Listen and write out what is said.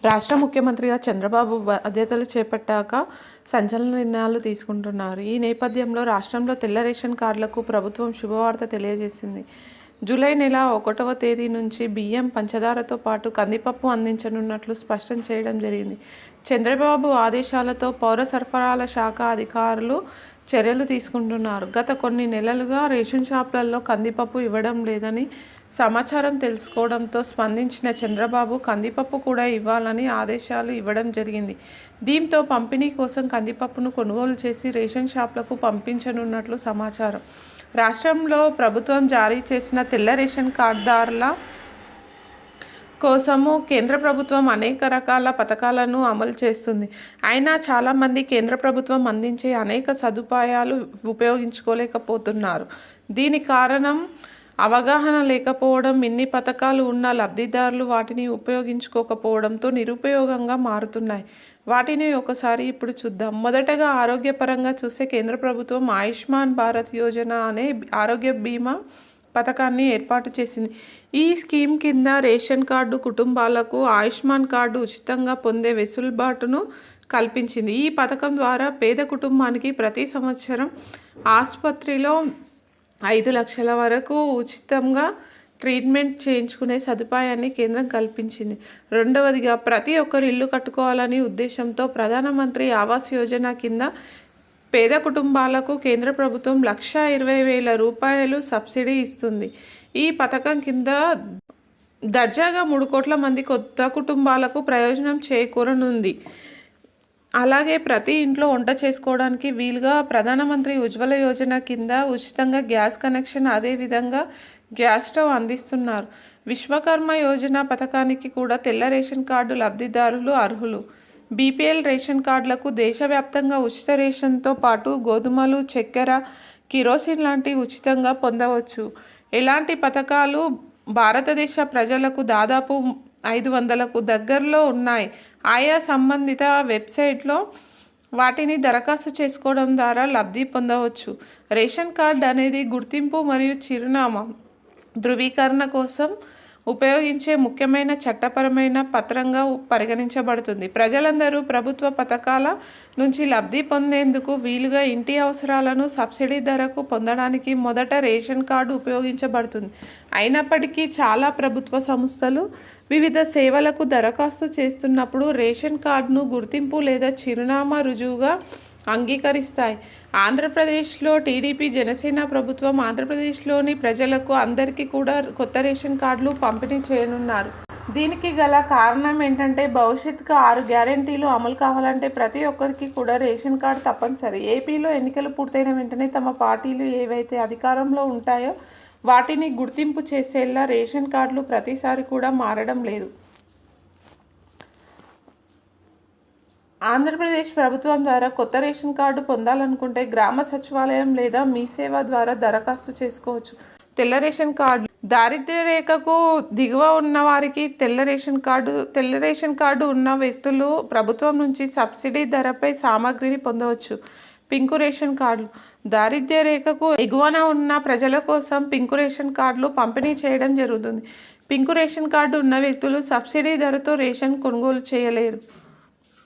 రాష్ట్ర ముఖ్యమంత్రిగా చంద్రబాబు బాధ్యతలు చేపట్టాక సంచలన నిర్ణయాలు తీసుకుంటున్నారు. ఈ నేపథ్యంలో రాష్ట్రంలో తెల్ల రేషన్ కార్డులకు ప్రభుత్వం శుభవార్త తెలియజేసింది. జూలై నెల 1వ తేదీ నుంచి బియ్యం, పంచదారతో పాటు కందిపప్పు అందించనున్నట్లు స్పష్టం చేయడం జరిగింది. చంద్రబాబు ఆదేశాలతో పౌర సరఫరాల శాఖ అధికారులు చర్యలు తీసుకుంటున్నారు. గత కొన్ని నెలలుగా రేషన్ షాపులలో కందిపప్పు ఇవ్వడం లేదని సమాచారం తెలుసుకోవడంతో స్పందించిన చంద్రబాబు కందిపప్పు కూడా ఇవ్వాలని ఆదేశాలు ఇవ్వడం జరిగింది. దీంతో పంపిణీ కోసం కందిపప్పును కొనుగోలు చేసి రేషన్ షాపులకు పంపించనున్నట్లు సమాచారం. రాష్ట్రంలో ప్రభుత్వం జారీ చేసిన తెల్ల రేషన్ కార్డుదారుల కోసము కేంద్ర ప్రభుత్వం అనేక రకాల పథకాలను అమలు చేస్తుంది. అయినా చాలామంది కేంద్ర ప్రభుత్వం అందించే అనేక సదుపాయాలు ఉపయోగించుకోలేకపోతున్నారు. దీనికి కారణం అవగాహన లేకపోవడం. ఇన్ని పథకాలు ఉన్న లబ్ధిదారులు వాటిని ఉపయోగించుకోకపోవడంతో నిరుపయోగంగా మారుతున్నాయి. వాటిని ఒకసారి ఇప్పుడు చూద్దాం. మొదటగా ఆరోగ్యపరంగా చూస్తే కేంద్ర ప్రభుత్వం ఆయుష్మాన్ భారత్ యోజన అనే ఆరోగ్య బీమా పథకాన్ని ఏర్పాటు చేసింది. ఈ స్కీమ్ కింద రేషన్ కార్డు కుటుంబాలకు ఆయుష్మాన్ కార్డు ఉచితంగా పొందే వెసులుబాటును కల్పించింది. ఈ పథకం ద్వారా పేద కుటుంబానికి ప్రతి సంవత్సరం ఆసుపత్రిలో 5 లక్షల వరకు ఉచితంగా ట్రీట్మెంట్ చేయించుకునే సదుపాయాన్ని కేంద్రం కల్పించింది. రెండవదిగా ప్రతి ఒక్కరు ఇల్లు కట్టుకోవాలని ఉద్దేశంతో ప్రధానమంత్రి ఆవాస్ యోజన కింద పేద కుటుంబాలకు కేంద్ర ప్రభుత్వం 1,20,000 రూపాయలు సబ్సిడీ ఇస్తుంది. ఈ పథకం కింద దర్జాగా 3 కోట్ల మంది కొత్త కుటుంబాలకు ప్రయోజనం చేకూరనుంది. అలాగే ప్రతి ఇంట్లో వంట చేసుకోవడానికి వీలుగా ప్రధానమంత్రి ఉజ్వల యోజన కింద ఉచితంగా గ్యాస్ కనెక్షన్, అదేవిధంగా గ్యాస్ స్టవ్ అందిస్తున్నారు. విశ్వకర్మ యోజన పథకానికి కూడా తెల్ల రేషన్ కార్డు లబ్ధిదారులు అర్హులు. బీపీఎల్ రేషన్ కార్డులకు దేశవ్యాప్తంగా ఉచిత రేషన్తో పాటు గోధుమలు, చక్కెర, కిరోసిన్ లాంటివి ఉచితంగా పొందవచ్చు. ఇలాంటి పథకాలు భారతదేశ ప్రజలకు దాదాపు 500కు దగ్గరలో ఉన్నాయి. ఆయా సంబంధిత వెబ్సైట్లో వాటిని దరఖాస్తు చేసుకోవడం ద్వారా లబ్ధి పొందవచ్చు. రేషన్ కార్డ్ అనేది గుర్తింపు మరియు చిరునామా ధృవీకరణ కోసం ఉపయోగించే ముఖ్యమైన చట్టపరమైన పత్రంగా పరిగణించబడుతుంది. ప్రజలందరూ ప్రభుత్వ పథకాల నుంచి లబ్ధి పొందేందుకు వీలుగా ఇంటి అవసరాలను సబ్సిడీ ధరకు పొందడానికి మొదట రేషన్ కార్డు ఉపయోగించబడుతుంది. అయినప్పటికీ చాలా ప్రభుత్వ సంస్థలు వివిధ సేవలకు దరఖాస్తు చేస్తున్నప్పుడు రేషన్ కార్డును గుర్తింపు లేదా చిరునామా రుజువుగా అంగీకరిస్తాయి. ఆంధ్రప్రదేశ్లో టీడీపీ జనసేన ప్రభుత్వం ఆంధ్రప్రదేశ్లోని ప్రజలకు అందరికీ కూడా కొత్త రేషన్ కార్డులు పంపిణీ చేయనున్నారు. దీనికి గల కారణం ఏంటంటే భవిష్యత్తుకు 6 గ్యారెంటీలు అమలు కావాలంటే ప్రతి ఒక్కరికి కూడా రేషన్ కార్డు తప్పనిసరి. ఏపీలో ఎన్నికలు పూర్తయిన వెంటనే తమ పార్టీలు ఏవైతే అధికారంలో ఉంటాయో వాటిని గుర్తింపు చేసేలా రేషన్ కార్డులు ప్రతిసారి కూడా మారడం లేదు. ఆంధ్రప్రదేశ్ ప్రభుత్వం ద్వారా కొత్త రేషన్ కార్డు పొందాలనుకుంటే గ్రామ సచివాలయం లేదా మీ సేవ ద్వారా దరఖాస్తు చేసుకోవచ్చు. తెల్ల రేషన్ కార్డు దారిద్ర్య రేఖకు దిగువ ఉన్న వారికి తెల్ల రేషన్ కార్డు ఉన్న వ్యక్తులు ప్రభుత్వం నుంచి సబ్సిడీ ధరపై సామాగ్రిని పొందవచ్చు. పింకు రేషన్ కార్డులు దారిద్ర్య రేఖకు ఎగువన ఉన్న ప్రజల కోసం పింకు రేషన్ కార్డులు పంపిణీ చేయడం జరుగుతుంది. పింకు రేషన్ కార్డు ఉన్న వ్యక్తులు సబ్సిడీ ధరతో రేషన్ కొనుగోలు చేయలేరు.